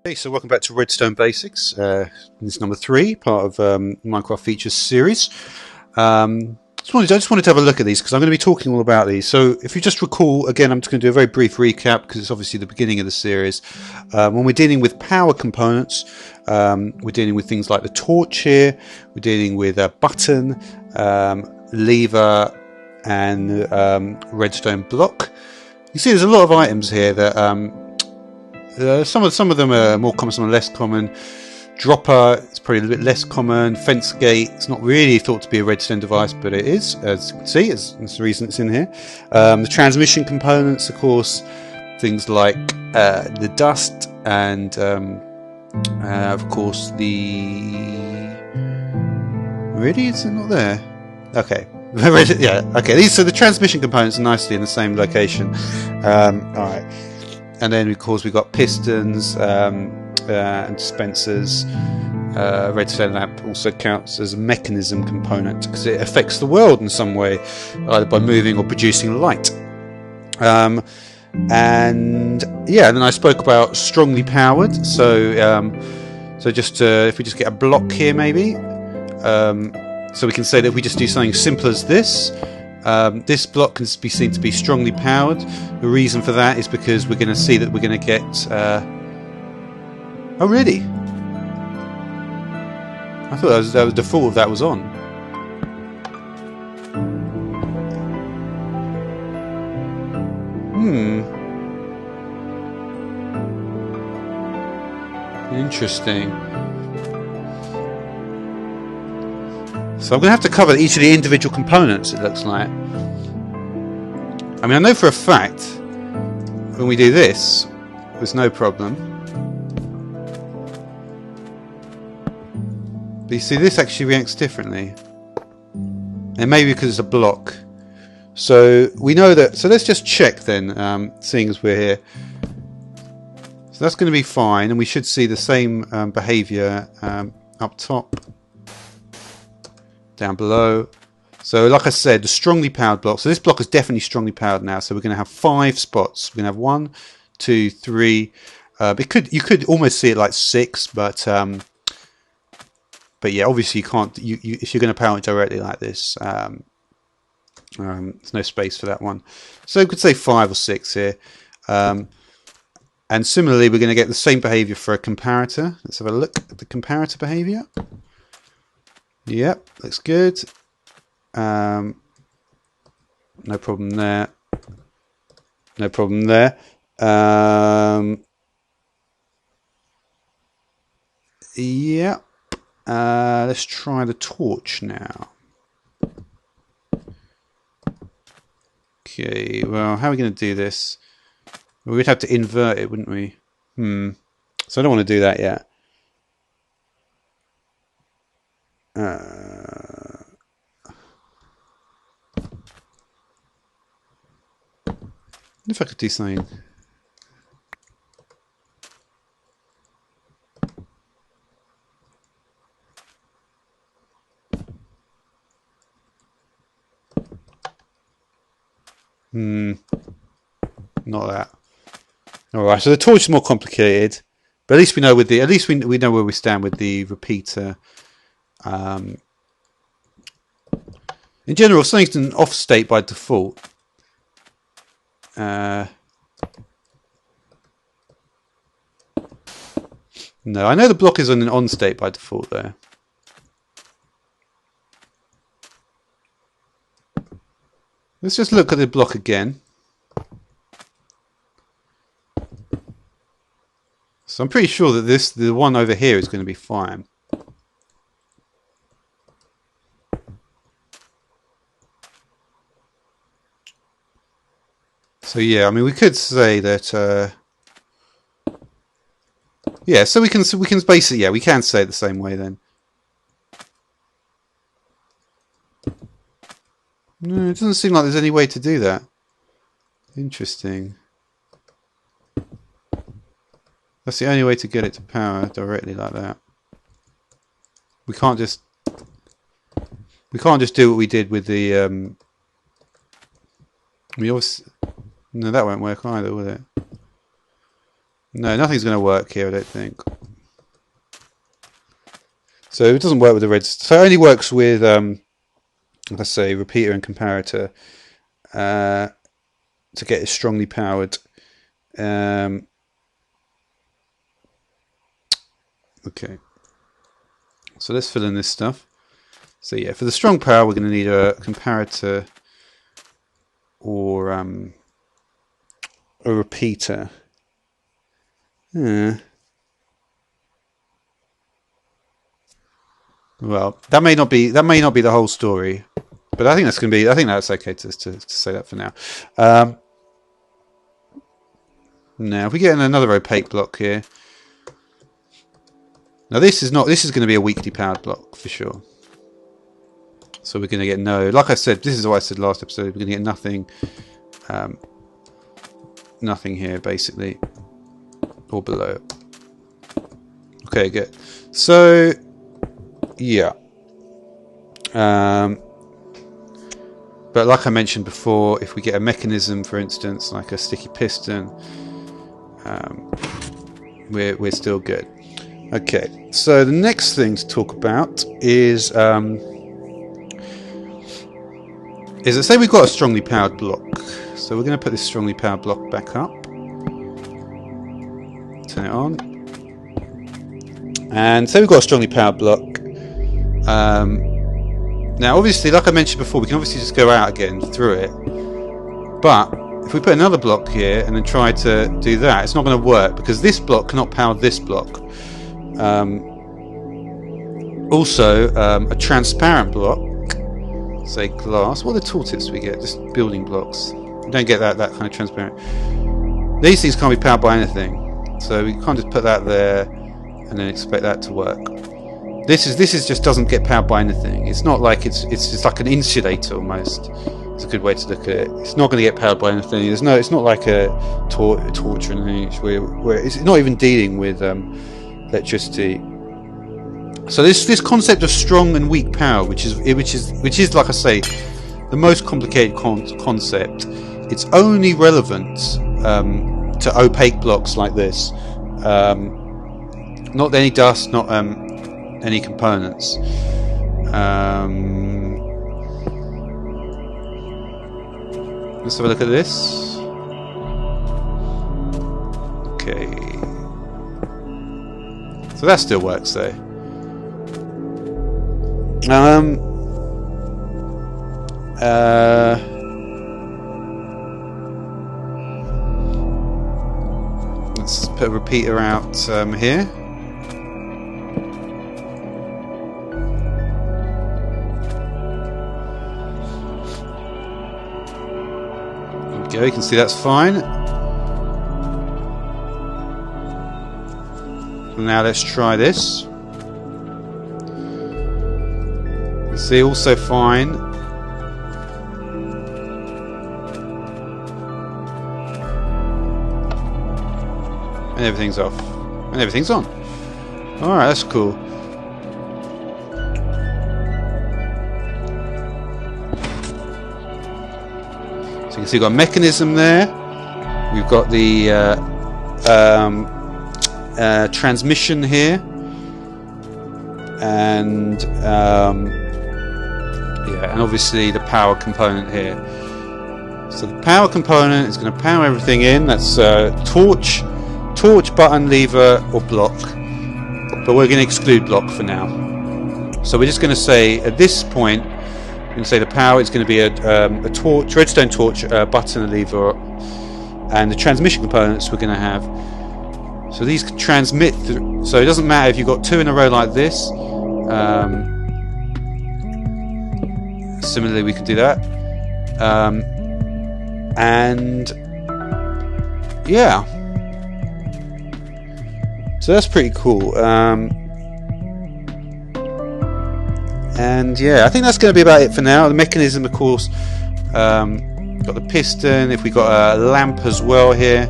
Hey, so welcome back to Redstone Basics. This is number 3, part of Minecraft Features series. I just wanted to have a look at these because I'm going to be talking all about these. So if you just recall, again, I'm just going to do a very brief recap because it's obviously the beginning of the series. When we're dealing with power components, we're dealing with things like the torch here, we're dealing with a button, lever, and redstone block. You see there's a lot of items here that some of them are more common, some are less common. Dropper, it's probably a little bit less common. Fence gate, it's not really thought to be a redstone device, but it is, as you can see. That's the reason it's in here. The transmission components, of course, things like the dust and, of course, Really? Is it not there? Okay. Yeah, okay. So the transmission components are nicely in the same location. Alright. And then, of course, we've got pistons and dispensers. Redstone lamp also counts as a mechanism component because it affects the world in some way, either by moving or producing light. And then I spoke about strongly powered. So just if we just get a block here, maybe. So we can say that if we just do something simple as this. This block can be seen to be strongly powered. The reason for that is because we're going to see that we're going to get... Oh, really? I thought that was default of that was on. Interesting. So I'm going to have to cover each of the individual components, it looks like. I mean, I know for a fact when we do this, there's no problem. But you see, this actually reacts differently. And maybe because it's a block. So we know that... So let's just check then, seeing as we're here. So that's going to be fine, and we should see the same behaviour up top. Down below. So like I said, the strongly powered block. So this block is definitely strongly powered now. So we're going to have 5 spots. We're going to have 1, 2, 3. You could almost see it like 6, but yeah, obviously you can't. If you're going to power it directly like this, there's no space for that one. So we could say 5 or 6 here. And similarly, we're going to get the same behavior for a comparator. Let's have a look at the comparator behavior. Yep, looks good. No problem there. No problem there. Yep. Let's try the torch now. Okay, well, how are we going to do this? Well, we'd have to invert it, wouldn't we? So I don't want to do that yet. If I could do something. Not that. All right. So the torch is more complicated, but at least we know with the we know where we stand with the repeater. In general, if something's in off state by default. No, I know the block is in an on state by default though. Let's just look at the block again. So I'm pretty sure that the one over here is going to be fine. So yeah, I mean, we could say that. Yeah, so we can basically, yeah, we can say it the same way then. No, it doesn't seem like there's any way to do that. Interesting. That's the only way to get it to power directly like that. We can't just do what we did with the we also... No, that won't work either, will it? No, nothing's going to work here, I don't think. So it doesn't work with the redstone. So it only works with, let's say, repeater and comparator to get it strongly powered. Okay. So let's fill in this stuff. So yeah, for the strong power, we're going to need a comparator or a repeater. Well, that may not be the whole story, but I think that's going to be. I think that's okay to say that for now. Now, if we get in another opaque block here, now this is going to be a weakly powered block for sure. So we're going to get no. Like I said, this is what I said last episode. We're going to get nothing, nothing here basically, or below. Okay, good. So. Yeah. But like I mentioned before, if we get a mechanism, for instance, like a sticky piston, we're still good. Okay, so the next thing to talk about is let's say we've got a strongly powered block. So we're going to put this strongly powered block back up. Turn it on. And say we've got a strongly powered block. Now obviously, like I mentioned before, we can obviously just go out again through it, but if we put another block here and then try to do that, it's not going to work because this block cannot power this block. Also, a transparent block, say glass. What are the tooltips we get? Just building blocks. We don't get that kind of transparent. These things can't be powered by anything, so we can't just put that there and then expect that to work. This just doesn't get powered by anything. It's not like it's just like an insulator almost. It's a good way to look at it. It's not going to get powered by anything. It's not like a torch or anything where it's not even dealing with electricity. So this concept of strong and weak power, which is like I say, the most complicated concept. It's only relevant to opaque blocks like this. Not any dust, not any components. Let's have a look at this. Okay. So that still works though. Let's put a repeater out here. You can see that's fine. Now let's try this. You see, also fine. And everything's off. And everything's on. Alright, that's cool. So you can see we've got a mechanism there. We've got the transmission here, and yeah, and obviously the power component here. So the power component is going to power everything in. That's torch, button, lever, or block. But we're going to exclude block for now. So we're just going to say at this point. We can say the power is going to be a torch, redstone torch, button, a lever, and the transmission components we're going to have. So these can transmit through. So it doesn't matter if you've got two in a row like this. Similarly, we can do that. And yeah, so that's pretty cool. And yeah, I think that's going to be about it for now. The mechanism, of course, got the piston. If we got a lamp as well here,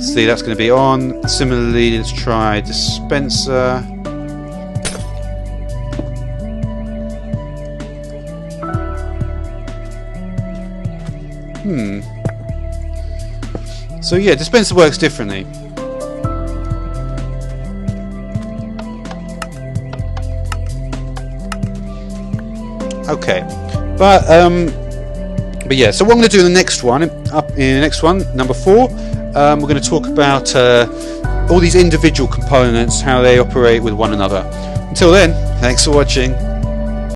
see that's going to be on. Similarly, let's try dispenser. So yeah, dispenser works differently. Okay, but yeah. So what I'm going to do in the next one, number 4, we're going to talk about all these individual components, how they operate with one another. Until then, thanks for watching.